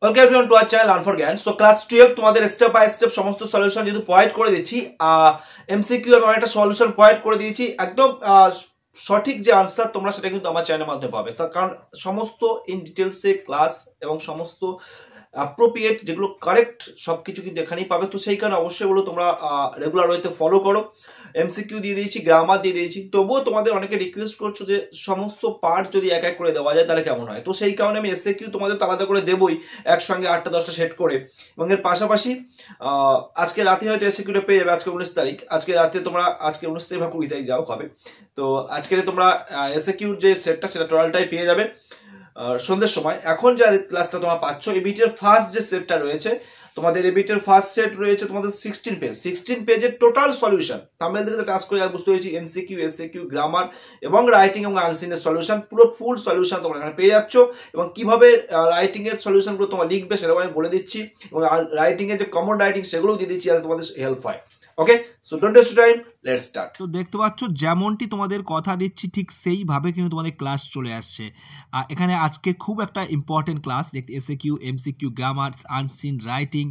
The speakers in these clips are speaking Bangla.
Welcome everyone to our channel learn for জ্ঞান। সো ক্লাস 12 তোমাদের স্টেপ বাই স্টেপ সমস্ত সলিউশন যেহেতু প্রোভাইড করে দিচ্ছি, এমসিকিউ এবং একটা সলিউশন প্রোভাইড করে দিয়েছি, একদম সঠিক যে আনসার তোমরা সেটা কিন্তু আমার চ্যানেলের মাধ্যমে পাবে। তার কারণ সমস্ত ইন ডিটেলসে ক্লাস এবং সমস্ত অ্যাপ্রোপ্রিয়েট যেগুলো কারেক্ট সবকিছু কিন্তু এখানেই পাবে। তো সেই কারণে অবশ্যই বলো তোমরা রেগুলার ওয়েতে ফলো করো। এমসিকিউ দিয়ে দিয়েছি, গ্রামার দিয়ে দিয়েছি, তবুও তোমাদের অনেকে রিকোয়েস্ট করছো যে সমস্ত পার্ট যদি এক এক করে দেওয়া যায় তাহলে কেমন হয়। তো সেই কারণে আমি এসএকিউ তোমাদের আলাদা করে দেবই, একসঙ্গে 8টা-10টা সেট করে। এবং এর পাশাপাশি আজকে রাতে হয়তো এসএকিউটা পেয়ে যাবে। আজকে 19 তারিখ, আজকে রাতে তোমরা আজকে 19 তারিখ বা 20 তারিখ যাও হবে, তো আজকে তোমরা এসএকিউর যে সেটটা সেটা টোটালটাই পেয়ে যাবে সন্ধ্যের সময়। এখন যে ক্লাসটা তোমরা পাচ্ছ, এবিটির ফার্স্ট যে সেটটা রয়েছে তোমাদের, এবিটির ফার্স্ট সেট রয়েছে তোমাদের 16 পেজের টোটাল সলিউশন। থাম্বনেল থেকে টাস্ক করে বুঝতে পেরেছি এমসিকিউ, এসএকিউ, গ্রামার এবং রাইটিং এবং আনসিনের সলিউশন, পুরো ফুল সলিউশন তোমরা এখানে পেয়ে যাচ্ছ। এবং কিভাবে রাইটিং এর সলিউশনগুলো তোমরা লিখবে সেটাও আমি বলে দিচ্ছি, এবং রাইটিং এর যে কমন রাইটিং সেগুলোও দিয়ে দিচ্ছি যাতে তোমাদের হেল্প হয়। Okay, so don't waste time, let's start. তো দেখতে পাচ্ছ যেমনটি তোমাদের কথা দিচ্ছি ঠিক সেইভাবে কিন্তু তোমাদের ক্লাস চলে আসছে। এখানে আজকে খুব একটা ইম্পর্টেন্ট ক্লাস দেখতে, SAQ, MCQ, grammar, unseen, writing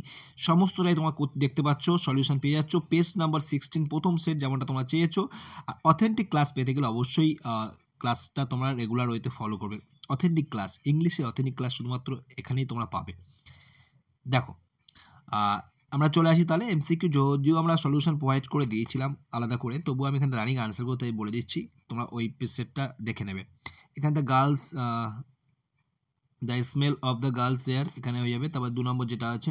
সমস্তটাই তোমরা দেখতে পাচ্ছ, সলিউশন পেয়ে যাচ্ছ। পেজ নাম্বার 16 প্রথম সেট যেমনটা তোমরা চেয়েছো। অথেন্টিক ক্লাস পেতে গেলে অবশ্যই ক্লাসটা তোমরা রেগুলার ওয়েতে ফলো করবে। অথেন্টিক ক্লাস, ইংলিশের অথেন্টিক ক্লাস শুধুমাত্র এখানেই তোমরা পাবে। দেখো, আমরা চলে আসি তাহলে এমসিকিউ। যদিও আমরা সলিউশন প্রোভাইড করে দিয়েছিলাম আলাদা করে, তবুও আমি এখানে রানিং আনসার করতে বলে দিচ্ছি, তোমরা ওই সেটটা দেখে নেবে। এখানে the girls, the smell of the girls air এখানে হয়ে যাবে। তারপর 2 নম্বর যেটা আছে,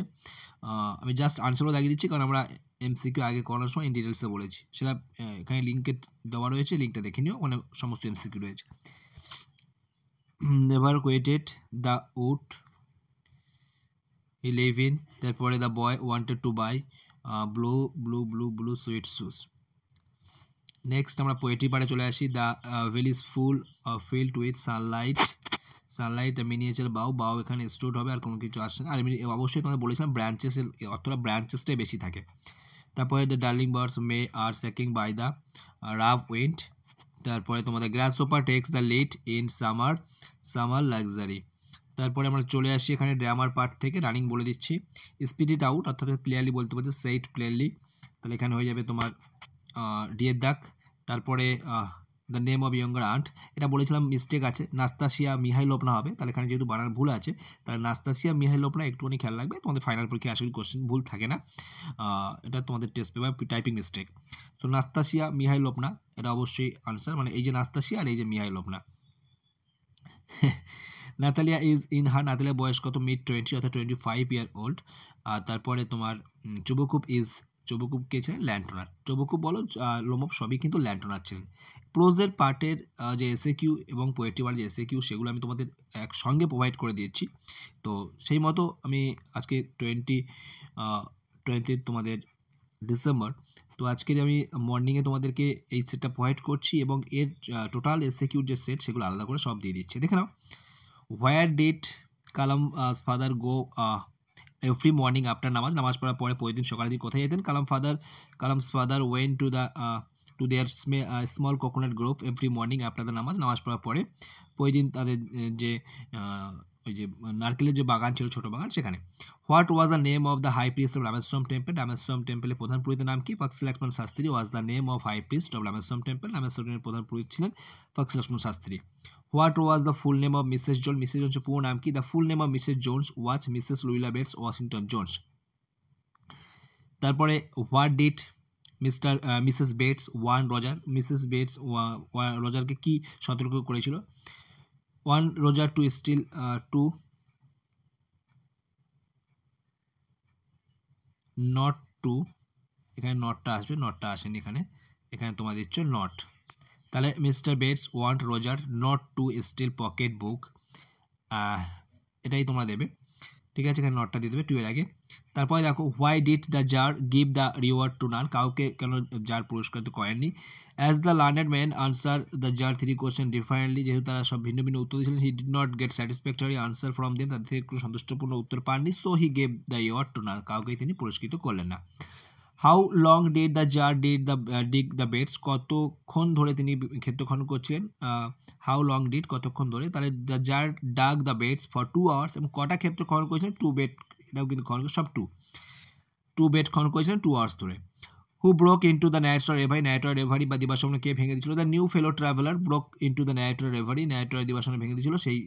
আমি জাস্ট আনসারও দেখিয়ে দিচ্ছি কারণ আমরা এমসিকিউ আগে করানোর সময় ইন ডিটেলসে বলেছি, সেটা এখানে লিঙ্কে দেওয়া রয়েছে, লিঙ্কটা দেখে নিও, ওখানে সমস্ত এমসিকিউ রয়েছে। নেভার কোয়েটেড দ্য উড 11, তারপরে the boy wanted to buy blue blue blue blue sweet shoes. Next আমরা পোয়েট্রি পার্টে চলে আসি। The vale is full filled with sunlight, sunlight miniature bow, bow এখানে স্টোর হবে, আর কোনো কিছু আসছে না। আর অবশ্যই তোমরা বলেছিলাম ব্রাঞ্চেসের অর্থটা ব্রাঞ্চেসটাই বেশি থাকে। তারপরে the darling birds may are shaking by the rough wind. তারপরে তোমাদের grass soaper takes the late in summer, summer luxury. তারপরে আমরা চলে আসি এখানে গ্রামার পার্ট থেকে, রানিং বলে দিচ্ছি। স্পিড ইট আউট অর্থাৎ ক্লিয়ারলি বলতে পারছে, সেইট প্লেনলি, তাহলে এখানে হয়ে যাবে তোমার ডিয়ের দাগ। তারপরে the name of younger aunt, এটা বলেছিলাম মিস্টেক আছে, নাস্তাসিয়া মিহাইলোভনা হবে, তাহলে এখানে যেহেতু বানান ভুল আছে তাহলে নাস্তাসিয়া মিহাইলোভনা একটুখানি খেয়াল রাখবে, তোমাদের ফাইনাল পরীক্ষায় আসলে কোশ্চেন ভুল থাকে না, এটা তোমাদের টেস্ট পেপার টাইপিং মিস্টেক। তো নাস্তাসিয়া মিহাইলোভনা এটা অবশ্যই আনসার, মানে এই যে নাস্তাসিয়া আর এই যে Mikhailovna. Natalia is in her, Natalia বয়স কত, মিড 20 অর্থাৎ 25 ইয়ার ওল্ড। আর তারপরে তোমার চুবুকুপ ইজ, চুবুকুপ কে ছিলেন, ল্যান্ডোনার। চুবুকুপ বলো লোমব সবই কিন্তু ল্যান্ডোনার ছিলেন। প্রোজের পার্টের যে এসএকিউ এবং পোয়েট্রি পার্টের যে এসএকিউ সেগুলো আমি তোমাদের একসঙ্গে প্রোভাইড করে দিয়েছি। তো সেই মতো আমি আজকে 20 তোমাদের ডিসেম্বর, তো আজকের আমি মর্নিংয়ে তোমাদেরকে এই সেটটা প্রোভাইড করছি, এবং এর টোটাল এসএকিউর যে সেট সেগুলো আলাদা করে সব দিয়ে দিচ্ছি। দেখে নাও। Where did Kalam's father go every morning after namaz, নামাজ পড়ার পরে প্রতিদিন সকালের দিকে কোথায় যেতেন? Kalam's father went to the to their small coconut grove every morning after the namaz, নামাজ পড়ার পরে প্রতিদিন তাদের যে ওই যে নারকেলের যে বাগান ছিল, ছোটো বাগান, সেখানে। What was the name of the high priest of Rameswaram temple, Rameswaram টেম্পলের প্রধান পুরোহিতের নাম কি? Pakshi Lakshmana Sastry was the name of high priest of Rameswaram temple, রামেশ্বরমের প্রধান পুরোহিত ছিলেন Pakshi Lakshmana Sastry. What was the full name of Mrs Jones, Mrs জোন্সের পুরো নাম কি? The full name of Mrs Jones was Mrs Luella Bates Washington Jones. তারপরে what did Mrs bets one Roger, Mrs Bates রজারকে কি সতর্ক করেছিল? One Roger to steal to not to, এখানে নটটা আসবে, নটটা আসেনি এখানে, এখানে তোমার দিচ্ছ নট। তাহলে mister Bates want Roger not to steal pocket book, এটাই তোমরা দেবে, ঠিক আছে, এখানে নটটা দিয়ে দেবে 2 এর আগে। তারপরে দেখো, why did the tsar give the reward to none, কাউকে কেন জার পুরস্কৃত করেননি? As the learned man answer the tsar 3 question differently, যেহেতু তারা সব ভিন্ন ভিন্ন উত্তর দিয়েছিলেন, he did not get satisfactory answer from them, তাদের থেকে একটু সন্তুষ্টপূর্ণ উত্তর পাননি, so he gave the reward to none, কাউকে তিনি পুরস্কৃত করলেন না। How long did the tsar did the dig the beds, কতক্ষণ ধরে তিনি ক্ষেত্র খনন করছিলেন, হাউ লং ডিড কতক্ষণ ধরে, তাহলে the tsar dug the beds for 2 hours, এবং কটা ক্ষেত্র খনন করেছিলেন, 2 বেড, এটাও কিন্তু খনন সব 2 বেড খনন করেছিলেন 2 hours ধরে। Who broke into the narrator reverie, narrator reverie বা দিবাস্বপ্ন কে ভেঙে দিয়েছিল, the new fellow traveller broke into the narrator reverie, narrator দিবাস্বপ্ন ভেঙে দিয়েছিল সেই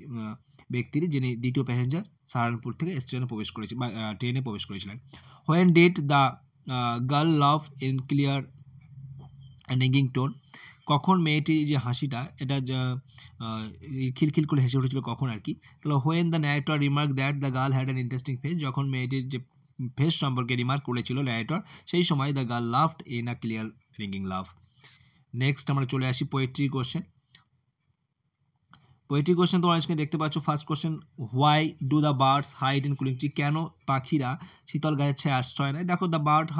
ব্যক্তিটি যিনি দ্বিতীয় প্যাসেঞ্জার সাহারানপুর থেকে ট্রেনে প্রবেশ করেছে বা ট্রেনে প্রবেশ করেছিলেন। When did the girl love in clear ringing tone, কখন মেয়েটি যে হাসিটা এটা খিলখিল করে হেসে উঠেছিল কখন আর কি, তাহলে when the narrator remark that the girl had an interesting face, যখন মেয়েটির যে ফেস সম্পর্কে রিমার্ক করেছিল নাইটর, সেই সময় the girl laughed in a clear ringing laugh. Next আমরা চলে আসি পোয়েট্রি কোশ্চেন। পোয়েট্রি কোশ্চেন তোমরা আজকে দেখতে পাচ্ছ। First question, why do the birds hide in cooling tree, কেন পাখিরা শীতল গাছের ছায় আশ্রয় নেয়। দেখো the birds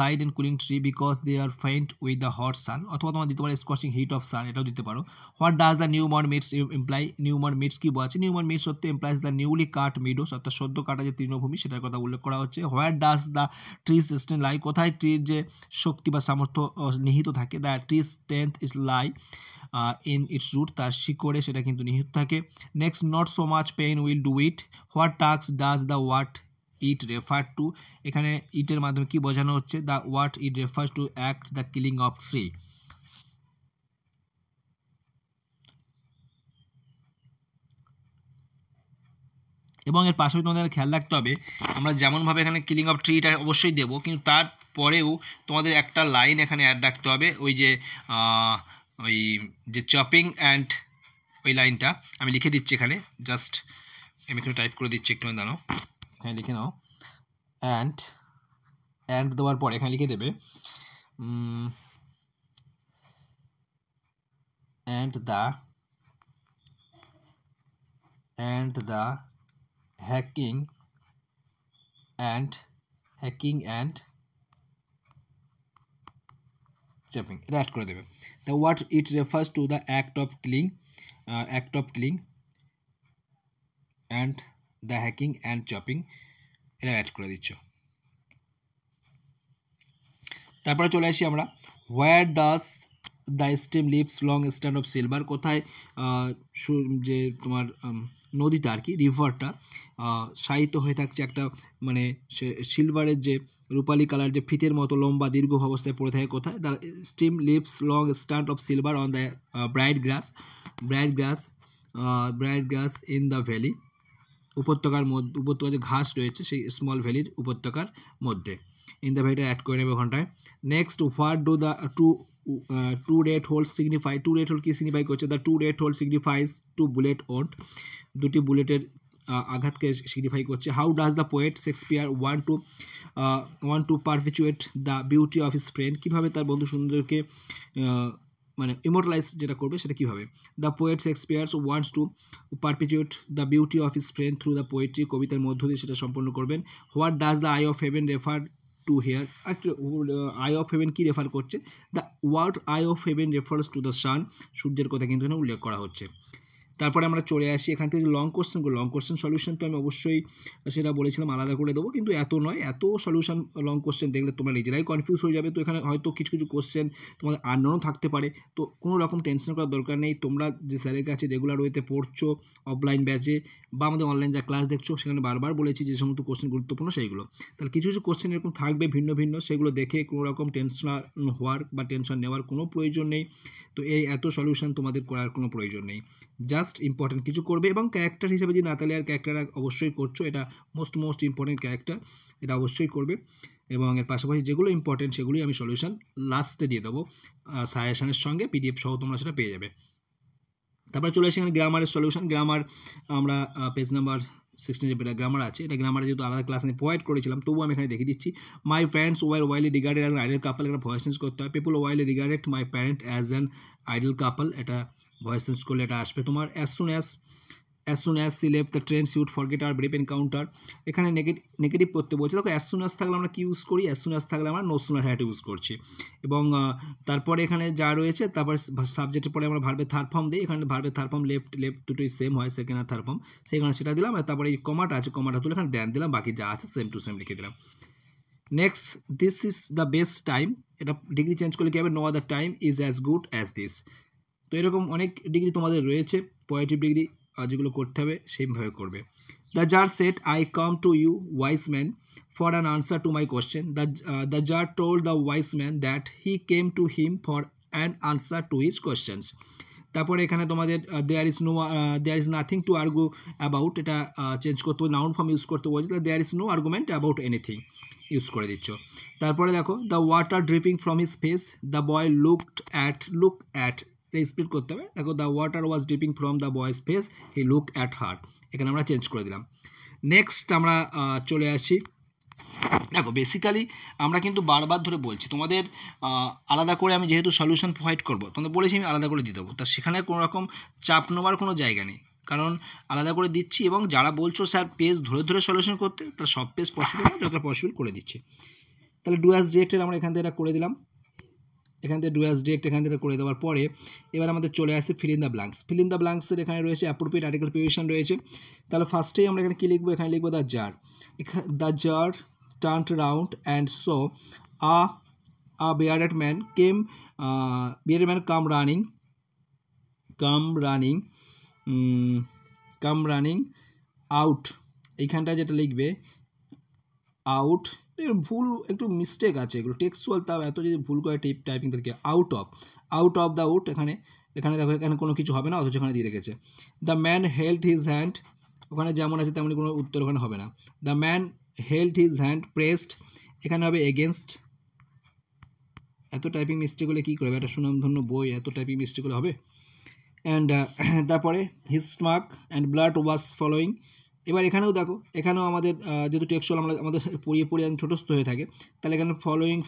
hide in cooling tree because they are faint with the hot sun, অথবা তোমার দিতে পারো স্কচিং হিট অফ সান, এটাও দিতে পারো। What does the newborn meets imply, newborn meets কি বোঝাচ্ছে, নিউবর্ন মিটস হচ্ছে implies the newly cut Meadows, অর্থাৎ সদ্য কাটা যে তৃণভূমি সেটার কথা উল্লেখ করা হচ্ছে। Where does the tree strength lie, কোথায় ট্রির যে শক্তি বা সামর্থ্য নিহিত থাকে, the tree strength is lie in its root, তার শিকড়ে সেটা কিন্তু নিহিত থাকে। Next, not so much pain will do it, what task does the word it refer to, এখানে ইটের মাধ্যমে কি বোঝানো হচ্ছে, the word it refers to act the killing of tree. এবং এর পাশে তোমাদের খেয়াল রাখতে হবে, আমরা যেমনভাবে এখানে কিলিং অফ ট্রিটা অবশ্যই দেবো, কিন্তু তারপরেও তোমাদের একটা লাইন এখানে অ্যাড রাখতে হবে, ওই যে চপিং অ্যান্ড ওই লাইনটা আমি লিখে দিচ্ছি এখানে, জাস্ট আমি এখানে টাইপ করে দিচ্ছি, একটু জানো এখানে লিখে নাও। অ্যান্ড দেওয়ার পর এখানে লিখে দেবে and the hacking and chopping, এটা অ্যাড করে দেবে। the what it refers to the act of killing and the hacking and chopping, এটা অ্যাড করে দিচ্ছ। তারপরে চলে আসি আমরা, where does the stream lives long stand of silver, কোথায় যে তোমার নদীটা আর কি, রিভারটা শায়িত হয়ে থাকছে একটা মানে সিলভারের যে রূপালী কালার যে ফিতের মতো লম্বা দীর্ঘ অবস্থায় পড়ে থাকে, কোথায়, the steam leaves long stand of silver on the bright grass in the valley, উপত্যকার যে ঘাস রয়েছে সেই স্মল ভ্যালির উপত্যকার মধ্যে, ইন দ্য ভ্যালিটা অ্যাড করে নেবে ওখানটায়। Next, what do the two red hole signify, two red hole কি সিগনিফাই করছে, the two red hole signifies two bullet wound, দুটি বুলেটের আঘাতকে সিগনিফাই করছে। How does the poet Shakespeare want to perpetuate the beauty of his friend, কীভাবে তার বন্ধু সুন্দরকে মানে ইমোর্টালাইজ যেটা করবে সেটা কীভাবে, the poet Shakespeare wants to perpetuate the beauty of his friend through the poetry, কবিতার মধ্য দিয়ে সেটা সম্পন্ন করবেন। What does the eye of heaven refer to here, eye of heaven কি রেফার করছে, the word eye of heaven refers to the sun, সূর্যের কথা কিন্তু এখানে উল্লেখ করা হচ্ছে। তারপরে আমরা চলে আসি এখান থেকে যে লং কোশ্চেন সলিউশন তো আমি অবশ্যই সেটা বলেছিলাম আলাদা করে দেবো, কিন্তু এত নয়, এত সলিউশন লং কোশ্চেন দেখলে তোমরা নিজেরাই কনফিউজ হয়ে যাবে। তো এখানে হয়তো কিছু কোশ্চেন তোমাদের আননোনও থাকতে পারে, তো কোনো রকম টেনশন করার দরকার নেই। তোমরা যে স্যারের কাছে রেগুলার ওয়েতে পড়ছো অফলাইন ব্যাচে বা আমাদের অনলাইন যা ক্লাস দেখছো, সেখানে বারবার বলেছি যে সমস্ত কোশ্চেন গুরুত্বপূর্ণ সেইগুলো, তাহলে কিছু কোশ্চেন এরকম থাকবে ভিন্ন ভিন্ন, সেগুলো দেখে কোনো রকম টেনশন হওয়ার বা টেনশন নেওয়ার কোনো প্রয়োজন নেই। তো এই এত সলিউশন তোমাদের করার কোনো প্রয়োজন নেই, জাস্ট ইম্পর্টেন্ট কিছু করবে। এবং ক্যারেক্টার হিসেবে যে নাতালিয়ার ক্যারেক্টার অবশ্যই করছো, এটা মোস্ট ইম্পর্টেন্ট ক্যারেক্টার, এটা অবশ্যই করবে। এবং এর পাশাপাশি যেগুলো ইম্পর্টেন্ট সেগুলোই আমি সলিউশন লাস্টে দিয়ে দেবো সাজেশনের সঙ্গে, পিডিএফ সহ তোমরা সেটা পেয়ে যাবে। তারপরে চলে আসি এখানে গ্রামারের সলিউশন। গ্রামার আমরা পেজ নাম্বার 16 যে গ্রামার আছে, এটা গ্রামারে যেহেতু আলাদা ক্লাস আমি প্রোভাইড করেছিলাম, তবুও আমি এখানে দেখিয়ে দিচ্ছি। My parents were widely regarded as an idol couple, এখানে ভয়েস চেঞ্জ করতে হয়। People widely regarded my parent as an idol couple, এটা ভয়েস চেঞ্জ করলে এটা আসবে তোমার। as soon as she left the train she would forget our brief encounter, এখানে নেগেটিভ করতে বলছে। দেখো as soon as থাকলে আমরা কি ইউজ করি, as soon as থাকলে আমরা no sooner had ইউজ করছি। এবং তারপরে এখানে যা রয়েছে, তারপর সাবজেক্টের পরে আমরা ভার্বের থার্ড ফর্ম দিই, এখানে ভার্বের থার্ড ফর্ম লেফট দুটোই সেম হয়, সেকেন্ড আর থার্ড ফর্ম, সেখানে সেটা দিলাম। আর তারপরে এই কমাটা আছে, কমাটা তুলে এখানে দেন দিলাম, বাকি যা আছে সেম টু সেম লিখে দিলাম। Next, this is the best time, এটা ডিগ্রি চেঞ্জ করলে কী হবে, no other time is as good as this. তো এরকম অনেক ডিগ্রি তোমাদের রয়েছে পজিটিভ ডিগ্রি, যেগুলো করতে হবে সেইভাবে করবে। The tsar said I come to you wise man for an answer to my question. The tsar told the wise man that he came to him for an answer to his questions. তারপরে এখানে তোমাদের there is nothing to argue about, এটা চেঞ্জ করতে হবে, নাউন ফর্ম ইউজ করতে বলছে, there is no argument about anything use করে দিচ্ছ। তারপরে দেখো, the water dripping from his face, the boy look at, split করতে হবে, দেখো the water was dripping from the boys face, he look at her, এখানে আমরা চেঞ্জ করে দিলাম। নেক্সট আমরা চলে আসি, দেখো বেসিক্যালি আমরা কিন্তু বারবার ধরে বলছি তোমাদের আলাদা করে, আমি যেহেতু সলিউশন প্রোভাইড করবো, তোমাদের বলেছি আমি আলাদা করে দিয়ে দেবো, তা সেখানে কোনো রকম চাপ নেওয়ার কোনো জায়গা নেই, কারণ আলাদা করে দিচ্ছি, এবং যারা বলছো স্যার পেজ ধরে ধরে সলিউশন করতে, তার সব পেজ পসিবল না, যতটা পসিবল করে দিচ্ছি। তাহলে ডু অ্যাজ ডিরেক্টেড আমরা এখান থেকে এটা করে দিলাম, এখান থেকে ডু অ্যাজ ডিরেক্ট এখান থেকে করে দেওয়ার পরে এবার আমাদের চলে আসে fill in the blanks. Fill in the ব্ল্যাঙ্কসের এখানে রয়েছে অ্যাপ্রোপ্রিয়েট আর্টিকেল প্রিপোজিশন রয়েছে। তাহলে ফার্স্টেই আমরা এখানে কী লিখবো, এখানে লিখবো the tsar. The tsar turned round and saw a bearded man come running out, এইখানটা যেটা লিখবে আউট, ভুল একটু মিস্টেক আছে, এগুলো টেক্সচুয়াল, তাও এত যদি ভুল করে টাইপিং থেকে আউট অফ দ্য উড, এখানে দেখো এখানে কোনো কিছু হবে না, অথচ এখানে দিয়ে রেখেছে। The man held his hand, ওখানে যেমন আছে তেমনি কোনো উত্তর ওখানে হবে না। The man held his hand pressed, এখানে হবে এগেনস্ট, এত টাইপিং মিস্টেক হলে কী করবে, একটা সুনামধন্য বই এত টাইপিং মিস্টেক হলে হবে। অ্যান্ড তারপরে his smack and blood was following, এবার এখানেও দেখো, এখানেও আমাদের যেহেতু টেক্সচুয়াল আমাদের পড়িয়ে ছোটস্থ হয়ে থাকে, তাহলে এখানে ফলোয়িং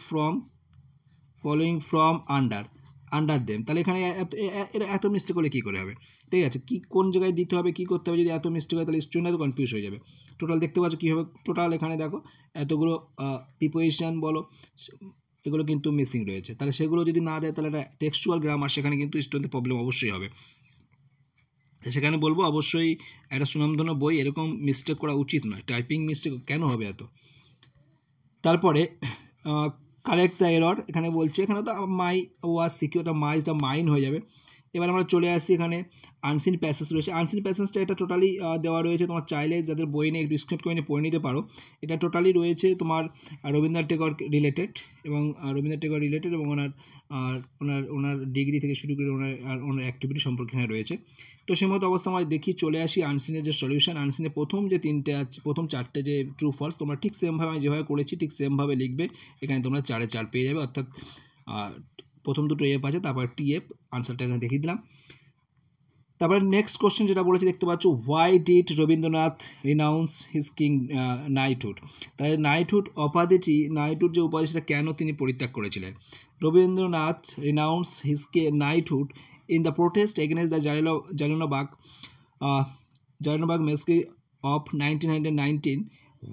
ফ্রম আন্ডার দেম, তাহলে এখানে এত মিস্টেক হলে কী করে হবে, ঠিক আছে, কি কোন জায়গায় দিতে হবে, কী করতে হবে, যদি এত মিস্টেক হয় তাহলে স্টুডেন্টরা তো কনফিউজ হয়ে যাবে। টোটাল দেখতে পাচ্ছ কী হবে, টোটাল এখানে দেখো এতগুলো প্রিপোজিশন বলো, এগুলো কিন্তু মিসিং রয়েছে, তাহলে সেগুলো যদি না দেয় তাহলে একটা টেক্সচুয়াল গ্রামার, সেখানে কিন্তু স্টুডেন্টের প্রবলেম অবশ্যই হবে। সেখানে বলবো অবশ্যই একটা সুনামধন্য বই, এরকম মিস্টেক করা উচিত নয়, টাইপিং মিস্টেক কেন হবে এত। তারপরে কারেক্ট দ্য এরর, এখানে বলছে, এখানে তো মাই ওয়াজ সিকিউরটা মাই দ্য মাইন হয়ে যাবে। এবার আমরা চলে আসছি, এখানে আনসিন প্যাসেজ রয়েছে, আনসিন প্যাসেজটা এটা টোটালি দেওয়া রয়েছে, তোমার চাইলে যাদের বই নিয়ে একটু স্ক্রিপ্ট করে নিয়ে পড়ে নিতে পারো, এটা টোটালি রয়েছে তোমার রবীন্দ্রনাথ টেগর রিলেটেড, এবং ওনার ডিগ্রি থেকে শুরু করে ওনার অ্যাক্টিভিটি সম্পর্কে এখানে রয়েছে। তো সেই মতো অবস্থা আমরা দেখি, চলে আসি আনসিনের যে সলিউশন। আনসিনের প্রথম যে তিনটে আছে, প্রথম চারটে যে ট্রু ফলস, তোমরা ঠিক সেমভাবে আমি যেভাবে করেছি ঠিক সেমভাবে লিখবে, এখানে তোমরা 4 পেয়ে যাবে, অর্থাৎ প্রথম দুটো এফ আছে, তারপর টিএফ, আনসারটা এখানে দেখিয়ে দিলাম। তারপরে নেক্সট কোশ্চেন যেটা বলেছি দেখতে পাচ্ছ, why did Rabindranath renowned his king knighthood, তাহলে নাইটহুড যে উপাধি সেটা কেন তিনি পরিত্যাগ করেছিলেন। Rabindranath renowned his knighthood in the protest against the Jallianwala Bagh মেসক্রি of 1919,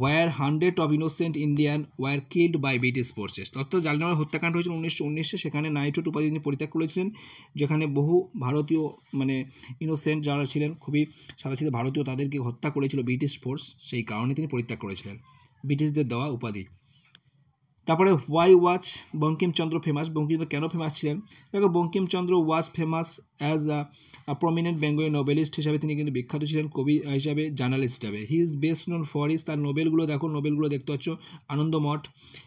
where hundreds of innocent Indians were killed by British forces। অর্থাৎ জালিয়ানওয়ালা হত্যাকাণ্ড হয়েছিল 1919-এ, সেখানে নাইটহুড উপাধি তিনি পরিত্যাগ করেছিলেন, যেখানে বহু ভারতীয় মানে ইনোসেন্ট যারা ছিলেন, খুবই সাদাসিধে ভারতীয়, তাদেরকে হত্যা করেছিল ব্রিটিশ ফোর্স, সেই কারণে তিনি পরিত্যাগ করেছিলেন, ব্রিটিশদের দেওয়া উপাধি। তারপরে why was Bankimchandra famous, Bankimchandra কেন ফেমাস ছিলেন, দেখো Bankimchandra was famous as prominent Bengali novelist হিসাবে তিনি কিন্তু বিখ্যাত ছিলেন, কবি হিসাবে, জার্নালিস্ট হিসাবে। He is best known for his, তার নোবেলগুলো দেখো, নোবেলগুলো দেখতে পাচ্ছ, Anandamath,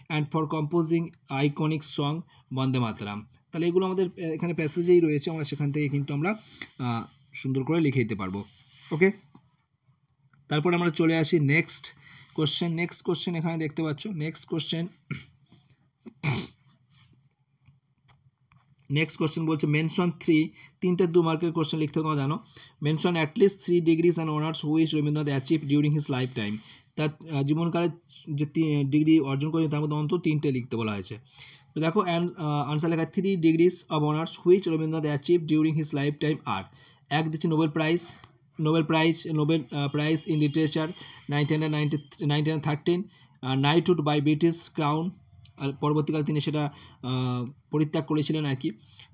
and for composing iconic song Vande Mataram. তাহলে এগুলো আমাদের এখানে প্যাসেজেই রয়েছে, আমরা সেখান থেকে কিন্তু আমরা সুন্দর করে লিখে দিতে পারবো। ওকে, তারপরে আমরা চলে আসি নেক্সট কোশ্চেন এখানে দেখতে পাচ্ছ। নেক্সট কোশ্চেন বলছে মেনশন 3 2 মার্কের কোশ্চেন লিখতে তোমরা জানো। Mention at least 3 degrees and honours which Rabindranath achieve during his life time, তার জীবনকালে যে ডিগ্রি অর্জন করেছে তার মধ্যে অন্তত 3টে লিখতে বলা হয়েছে। তো দেখো আনসার লেখা 3 degrees of honours which Rabindranath achieve during his life time আর, এক দিচ্ছে Nobel prize in literature 1913, knighthood by British crown, আর পরবর্তীকালে তিনি সেটা পরিত্যাগ করেছিলেন আর কি।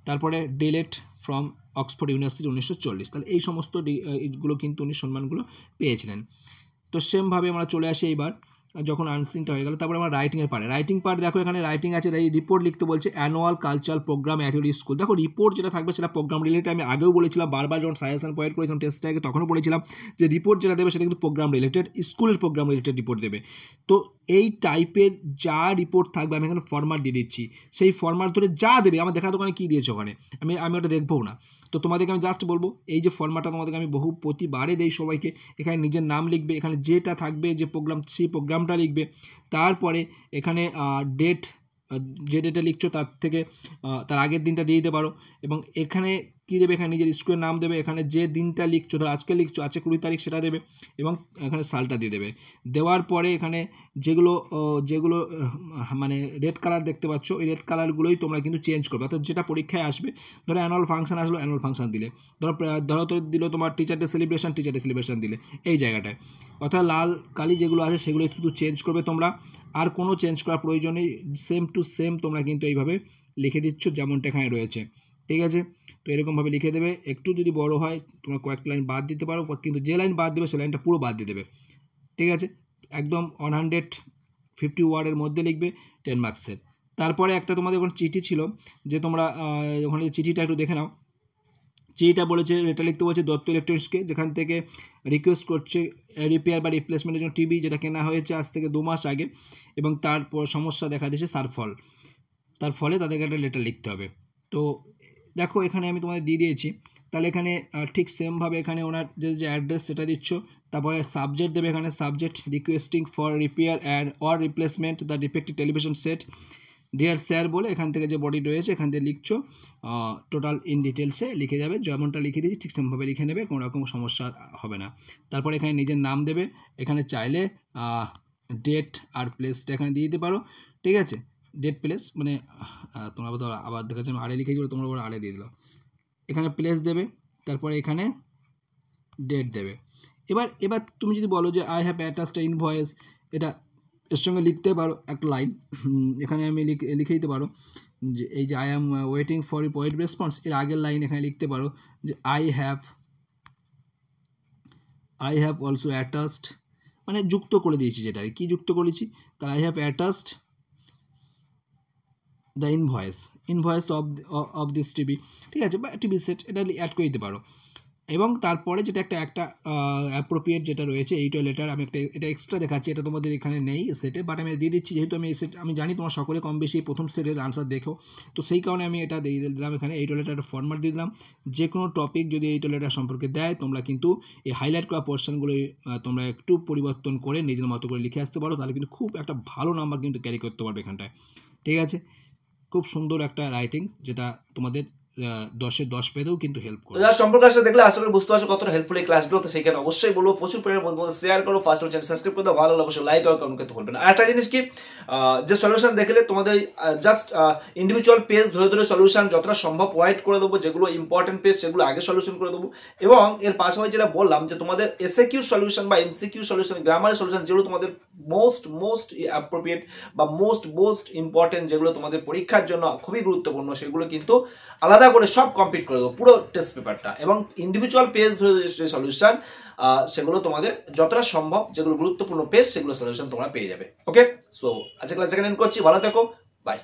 তারপরে ডিলেক্ট ফ্রম অক্সফোর্ড ইউনিভার্সিটি 1940, তাহলে এই সমস্ত এইগুলো কিন্তু উনি সম্মানগুলো পেয়েছিলেন। তো সেমভাবে আমরা চলে আসি এইবার যখন আনসিনটা হয়ে গেল, তারপরে আমার রাইটিংয়ের পার্ট দেখো এখানে রাইটিং আছে, এই রিপোর্ট লিখতে বলছে annual cultural programme at your school. দেখো রিপোর্ট যেটা থাকবে সেটা প্রোগ্রাম রিলেটেড, আমি আগেও বলেছিলাম, বারবার যখন সাজেশন প্রোভাইড করেছিলাম টেস্টে আগে তখনও বলেছিলাম যে রিপোর্ট যেটা দেবে সেটা কিন্তু প্রোগ্রাম রিলেটেড, স্কুলের প্রোগ্রাম রিলেটেড রিপোর্ট দেবে। তো এই টাইপের যা রিপোর্ট থাকবে আমি এখানে ফরম্যাট দিয়ে দিচ্ছি, সেই ফরম্যাট ধরে যা দেবে আমার দেখা দোকানে কী দিয়েছে ওখানে আমি ওটা দেখবও না। তো তোমাদেরকে আমি জাস্ট বলবো এই যে ফরম্যাটটা তোমাদেরকে আমি প্রতিবারে দেই সবাইকে, এখানে নিজের নাম লিখবে, এখানে যেটা থাকবে যে প্রোগ্রাম সেই প্রোগ্রামটা লিখবে, তারপরে এখানে ডেট, যে ডেটে লিখছো তার থেকে তার আগের দিনটা দিয়ে দিতে পারো, এবং এখানে কী দেবে, এখানে নিজের স্কুলের নাম দেবে, এখানে যে দিনটা লিখছো ধরো আজকে লিখছো আজকে 20 তারিখ সেটা দেবে, এবং এখানে সালটা দিয়ে দেবে। দেওয়ার পরে এখানে যেগুলো মানে রেড কালার দেখতে পাচ্ছ, এই রেড কালারগুলোই তোমরা কিন্তু চেঞ্জ করবে, অর্থাৎ যেটা পরীক্ষায় আসবে। ধরো অ্যানুয়াল ফাংশন আসলো, অ্যানুয়াল ফাংশন দিলে, ধরো তো দিল তোমার টিচার ডে সেলিব্রেশন দিলে এই জায়গাটায়, অর্থাৎ লাল কালি যেগুলো আছে সেগুলো শুধু চেঞ্জ করবে তোমরা, আর কোনো চেঞ্জ করার প্রয়োজন নেই, সেম টু সেম তোমরা কিন্তু এইভাবে লিখে দিচ্ছ যেমনটা এখানে রয়েছে, ঠিক আছে। তো এরকমভাবে লিখে দেবে, একটু যদি বড় হয় তোমরা কয়েকটা লাইন বাদ দিতে পারো, কিন্তু যে লাইন বাদ দেবে সে লাইনটা পুরো বাদ দিয়ে দেবে, ঠিক আছে। একদম 150 ওয়ার্ডের মধ্যে লিখবে 10 মার্কসের। তারপরে একটা তোমাদের ওখানে চিঠি ছিল, যে তোমরা ওখানে চিঠিটা একটু দেখে নাও। চিঠিটা বলেছে, এটা লিখতে বলছে দত্ত ইলেকট্রনিক্সকে, যেখান থেকে রিকোয়েস্ট করছে রিপেয়ার বা রিপ্লেসমেন্টের জন্য টিভি, যেটা কেনা হয়েছে আজ থেকে 2 মাস আগে, এবং তারপর সমস্যা দেখা দিয়েছে তার ফলে তাদেরকে একটা লেটার লিখতে হবে। তো দেখো এখানে আমি তোমাদের দিয়ে দিয়েছি, তাহলে এখানে ঠিক সেমভাবে এখানে ওনার যে অ্যাড্রেস সেটা দিচ্ছ, তারপরে সাবজেক্ট দেবে, এখানে subject requesting for repair and or replacement the defective television set dear sir বলে এখান থেকে যে বডি রয়েছে এখান থেকে লিখছো, টোটাল ইন ডিটেলসে লিখে যাবে, যেমনটা লিখে দিয়েছি ঠিক সেমভাবে লিখে নেবে, কোনো রকম সমস্যা হবে না। তারপরে এখানে নিজের নাম দেবে, এখানে চাইলে ডেট আর প্লেসটা এখানে দিয়ে দিতে পারো, ঠিক আছে। ডেট প্লেস মানে তোমরা আবার দেখাচ্ছি আমি আরে লিখেছি, তোমরা আবার আরে দিয়ে দিল, এখানে প্লেস দেবে, তারপরে এখানে ডেট দেবে। এবার তুমি যদি বলো যে আই হ্যাভ অ্যাটাচড ইনভয়েস, এটা এর সঙ্গে লিখতে পারো একটা লাইন, এখানে আমি লিখে দিতে পারো যে এই যে I am waiting for point response, এর আগের লাইন এখানে লিখতে পারো যে আই হ্যাভ অলসো অ্যাটাচড, মানে যুক্ত করে দিয়েছি, যেটা কি যুক্ত করেছি, তার I have attached the invoice of this TV, ঠিক আছে, বা টিভি সেট, এটা অ্যাড করে দিতে পারো। এবং তারপরে যেটা একটা অ্যাপ্রোপ্রিয়েট যেটা রয়েছে এইটা লেটার, আমি এটা এক্সট্রা দেখাচ্ছি, এটা তোমাদের এখানে নেই সেটে, বাট আমি দিয়ে দিচ্ছি, যেহেতু আমি এই সেট আমি জানি তোমার সকলে কম বেশি প্রথম সেটের আনসার দেখো, তো সেই কারণে আমি এটা দিয়ে দিলাম এখানে এইটা লেটার ফরম্যাট দিয়ে দিলাম। যে কোনো টপিক যদি এইটা লেটার সম্পর্কে দেয় তোমরা কিন্তু এই হাইলাইট করা পোর্শনগুলো তোমরা একটু পরিবর্তন করে নিজের মতো করে লিখে আসতে পারো, তাহলে কিন্তু খুব একটা ভালো নাম্বার কিন্তু ক্যারি করতে পারবে এখানটায়, ঠিক আছে। খুব সুন্দর একটা রাইটিং, যেটা তোমাদের 10-এ 10 পেতেও কিন্তু হেল্প করে। যারা সম্পর্কে আসলে দেখলে আশা করি বুঝতে পারছো কতটা হেল্পফুল এই ক্লাসগুলো, তো সেইখানে অবশ্যই বলবো প্রচুর পরিমাণে বন্ধুদের শেয়ার করো, ফার্স্ট চ্যানেল সাবস্ক্রাইব করে দাও, ভালো লাগলে অবশ্যই লাইক আর কমেন্ট করতে ভুলবে না। আর একটা জিনিস কি, যে সলিউশন দেখলে তোমাদের জাস্ট ইন্ডিভিজুয়াল পেজ ধরে ধরে সলিউশন যতটা সম্ভব প্রোভাইড করে দেবো, যেগুলো ইম্পর্টেন্ট পেজ সেগুলো আগে সলিউশন করে দেবো, এবং এর পাশাপাশি যেটা বললাম যে তোমাদের এসএকিউ সলিউশন বা এমসিকিউ সলিউশন, গ্রামারের সলিউশন, যেগুলো তোমাদের মোস্ট অ্যাপ্রোপ্রিয়েট বা মোস্ট ইম্পর্টেন্ট, যেগুলো তোমাদের পরীক্ষার জন্য খুবই গুরুত্বপূর্ণ, সেগুলো কিন্তু আলাদা করে সব কমপ্লিট করে দেবো পুরো টেস্ট পেপারটা, এবং ইন্ডিভিজুয়াল পেজ ধরে যে সলিউশন সেগুলো তোমাদের যতটা সম্ভব যেগুলো গুরুত্বপূর্ণ পেজ সেগুলো সলিউশন তোমরা পেয়ে যাবে। ওকে, সো আজকে ক্লাস এখানে এন্ড করছি, ভালো থেকো, বাই।